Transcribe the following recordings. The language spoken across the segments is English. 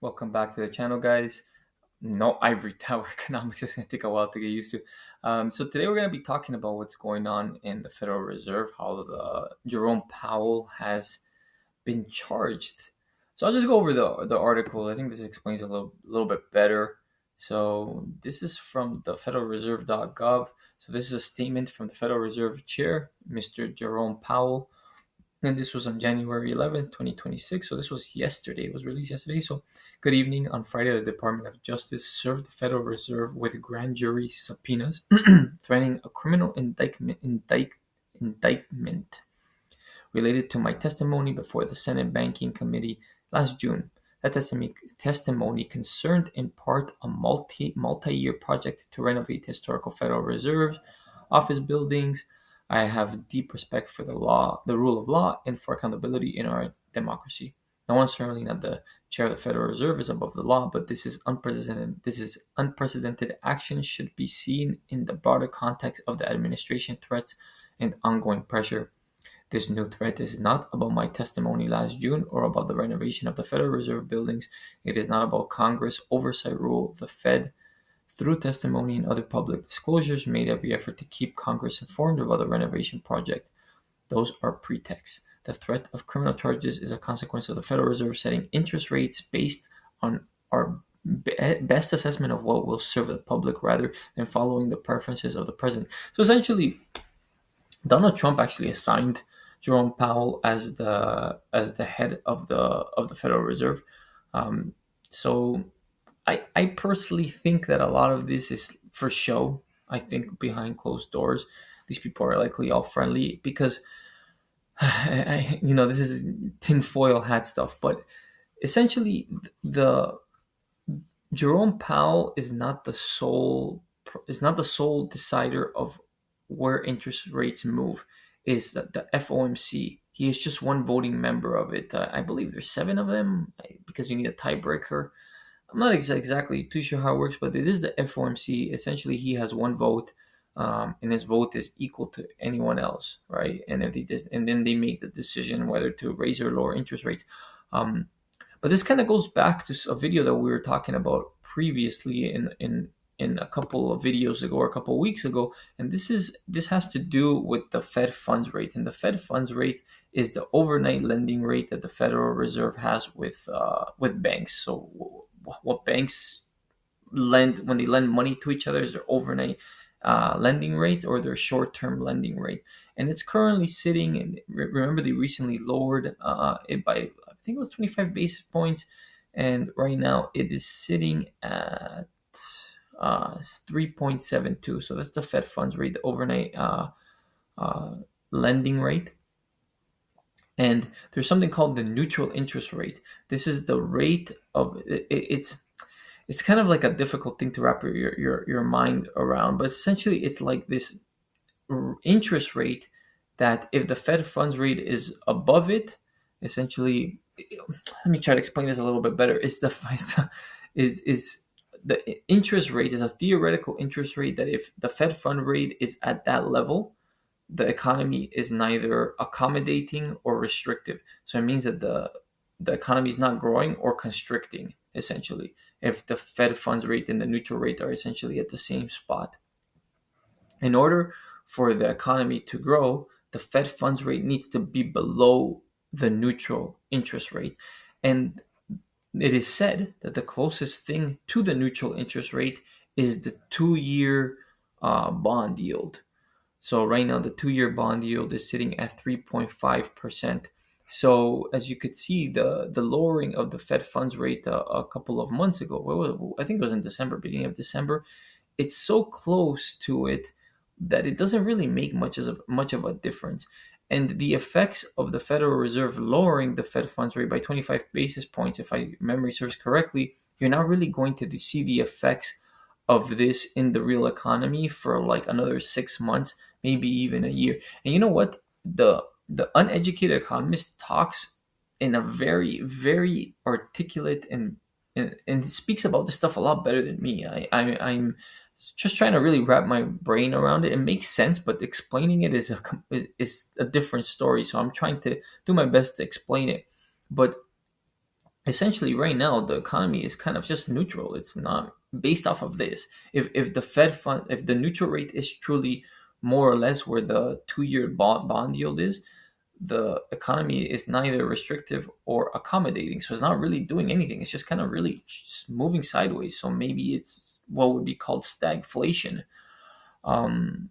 Welcome back to the channel, guys. No Ivory Tower Economics is going to take a while to get used to. So today we're going to be talking about what's going on in the Federal Reserve, how Jerome Powell has been charged. So I'll just go over the article. I think this explains a little bit better. So this is from the federalreserve.gov. So this is a statement from the Federal Reserve Chair, Mr. Jerome Powell, and this was on January 11th, 2026. So this was yesterday. It was released yesterday. So good evening. On Friday, the Department of Justice served the Federal Reserve with grand jury subpoenas threatening a criminal indictment related to my testimony before the Senate Banking Committee last June. That testimony concerned in part a multi-year project to renovate historical Federal Reserve office buildings. I have deep respect for the law, the rule of law, and for accountability in our democracy. No one, certainly not the chair of the Federal Reserve, is above the law, but this is unprecedented. Unprecedented action should be seen in the broader context of the administration threats and ongoing pressure. This new threat is not about my testimony last June or about the renovation of the Federal Reserve buildings. It is not about Congress oversight rule. The Fed, through testimony and other public disclosures, made every effort to keep Congress informed about the renovation project. Those are pretexts. The threat of criminal charges is a consequence of the Federal Reserve setting interest rates based on our best assessment of what will serve the public rather than following the preferences of the president. So essentially, Donald Trump actually assigned Jerome Powell as the head of the Federal Reserve. So I personally think that a lot of this is for show. I think behind closed doors, these people are likely all friendly because this is tinfoil hat stuff. But essentially, the Jerome Powell is not the sole decider of where interest rates move. Is the FOMC. He is just one voting member of it. I believe there's 7 of them because you need a tiebreaker. I'm not exactly too sure how it works, but it is the FOMC. Essentially, he has one vote, and his vote is equal to anyone else, right? And and then they make the decision whether to raise or lower interest rates. But this kind of goes back to a video that we were talking about previously in a couple of videos ago or a couple of weeks ago, and this has to do with the Fed funds rate. And the Fed funds rate is the overnight lending rate that the Federal Reserve has with banks. So what banks lend when they lend money to each other is their overnight lending rate or their short-term lending rate, and it's currently sitting. And remember, they recently lowered it by, I think it was 25 basis points, and right now it is sitting at 3.72. So that's the Fed funds rate, the overnight lending rate. And there's something called the neutral interest rate. This is the rate of it's kind of like a difficult thing to wrap your mind around, but essentially it's like this interest rate that if the Fed funds rate is above it, essentially, let me try to explain this a little bit better. The interest rate is a theoretical interest rate that if the Fed fund rate is at that level, the economy is neither accommodating or restrictive. So it means that the economy is not growing or constricting, essentially, if the Fed funds rate and the neutral rate are essentially at the same spot. In order for the economy to grow, the Fed funds rate needs to be below the neutral interest rate. And it is said that the closest thing to the neutral interest rate is the 2-year bond yield. So right now, the 2-year bond yield is sitting at 3.5%. So as you could see, the lowering of the Fed funds rate a couple of months ago, I think it was in December, beginning of December, it's so close to it that it doesn't really make much of a difference. And the effects of the Federal Reserve lowering the Fed funds rate by 25 basis points, if my memory serves correctly, you're not really going to see the effects of this in the real economy for like another 6 months, maybe even a year. And you know what? The uneducated economist talks in a very, very articulate and speaks about this stuff a lot better than me. I'm just trying to really wrap my brain around it. It makes sense, but explaining it is a different story. So I'm trying to do my best to explain it. But essentially right now the economy is kind of just neutral. It's not based off of this. If the Fed fund, if the neutral rate is truly more or less where the 2-year bond yield is, the economy is neither restrictive or accommodating. So it's not really doing anything. It's just kind of really just moving sideways. So maybe it's what would be called stagflation. Um,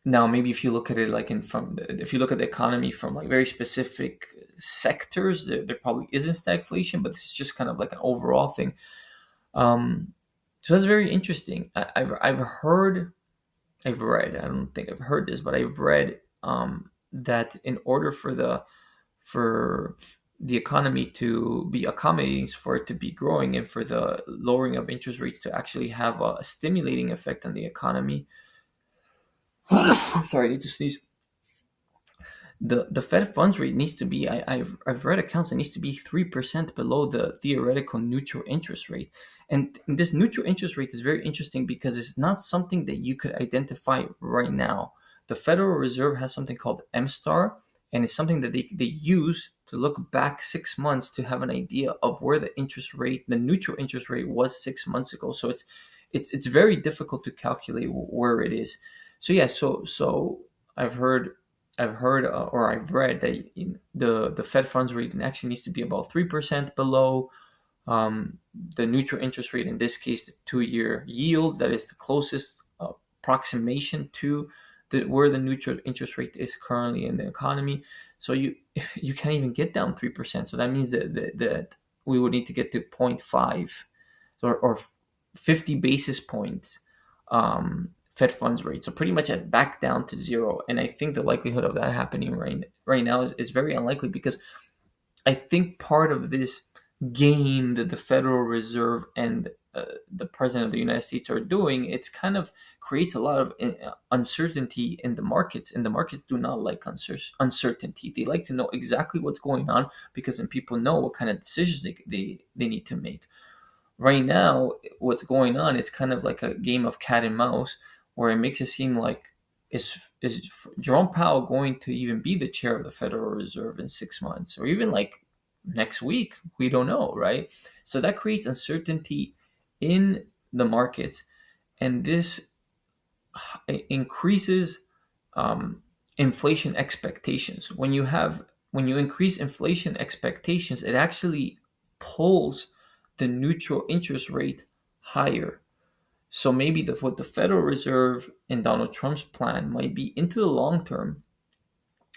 Now, maybe if you look at it like if you look at the economy from like very specific sectors, there probably isn't stagflation, but it's just kind of like an overall thing. Um, so that's very interesting. I've heard, I've read. I don't think I've heard this, but I've read that in order for the economy to be accommodating, for it to be growing, and for the lowering of interest rates to actually have a stimulating effect on the economy. Sorry, I need to sneeze. The Fed funds rate needs to be, I've read accounts, it needs to be 3% below the theoretical neutral interest rate. And this neutral interest rate is very interesting because it's not something that you could identify right now. The Federal Reserve has something called M-Star, and it's something that they use to look back 6 months to have an idea of where the interest rate, the neutral interest rate, was 6 months ago. So it's very difficult to calculate where it is. So yeah, so I've heard or I've read that the Fed funds rate actually needs to be about 3% below the neutral interest rate. In this case, the 2-year yield, that is the closest approximation to where the neutral interest rate is currently in the economy. So you can't even get down 3%. So that means that we would need to get to 0.5 or 50 basis points Fed funds rate. So pretty much back down to zero. And I think the likelihood of that happening right now is very unlikely, because I think part of this game that the Federal Reserve and the President of the United States are doing, it's kind of creates a lot of uncertainty in the markets. And the markets do not like uncertainty. They like to know exactly what's going on, because then people know what kind of decisions they need to make. Right now, what's going on, it's kind of like a game of cat and mouse, where it makes it seem like, is Jerome Powell going to even be the chair of the Federal Reserve in 6 months, or even like next week? We don't know, right? So that creates uncertainty in the markets, and this increases inflation expectations. When you increase inflation expectations, it actually pulls the neutral interest rate higher. So maybe what the Federal Reserve and Donald Trump's plan might be into the long term,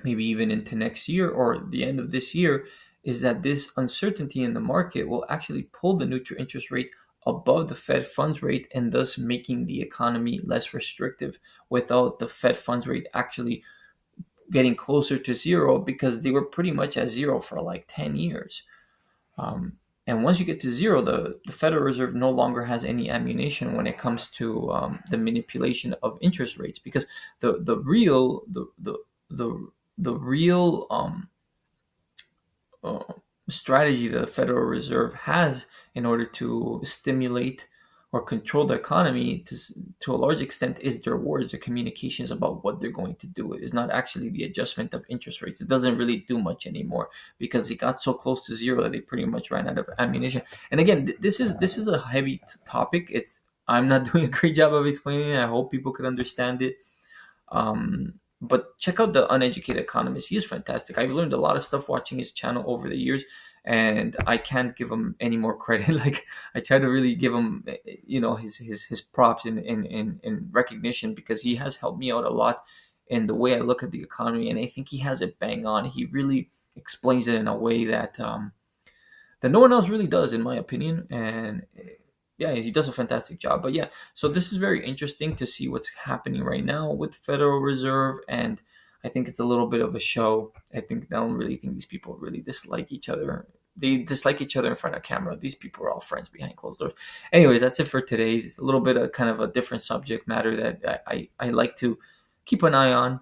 maybe even into next year or the end of this year, is that this uncertainty in the market will actually pull the neutral interest rate above the Fed funds rate, and thus making the economy less restrictive, without the Fed funds rate actually getting closer to zero, because they were pretty much at zero for like 10 years. And once you get to zero, the Federal Reserve no longer has any ammunition when it comes to the manipulation of interest rates, because the real strategy that the Federal Reserve has in order to stimulate or control the economy to a large extent is their words, their communications about what they're going to do. It is not actually the adjustment of interest rates. It doesn't really do much anymore, because it got so close to zero that they pretty much ran out of ammunition. And again, this is a heavy topic. I'm not doing a great job of explaining it. I hope people could understand it. But check out The Uneducated Economist. He is fantastic. I've learned a lot of stuff watching his channel over the years, and I can't give him any more credit. Like, I try to really give him, his props in recognition, because he has helped me out a lot in the way I look at the economy, and I think he has it bang on. He really explains it in a way that that no one else really does, in my opinion, and yeah, he does a fantastic job. But yeah, so this is very interesting to see what's happening right now with Federal Reserve, and I think it's a little bit of a show. I don't really think these people really dislike each other. They dislike each other in front of camera. These people are all friends behind closed doors. Anyways, that's it for today. It's a little bit of kind of a different subject matter that I like to keep an eye on.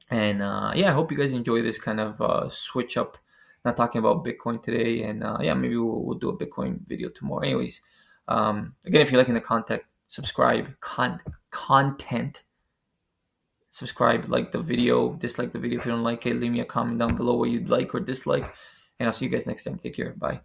And yeah, I hope you guys enjoy this kind of switch up. Not talking about Bitcoin today, and yeah, maybe we'll do a Bitcoin video tomorrow. Anyways, again, if you're liking the content, subscribe. Content. Subscribe, like the video, dislike the video if you don't like it. Leave me a comment down below what you'd like or dislike. And I'll see you guys next time. Take care. Bye.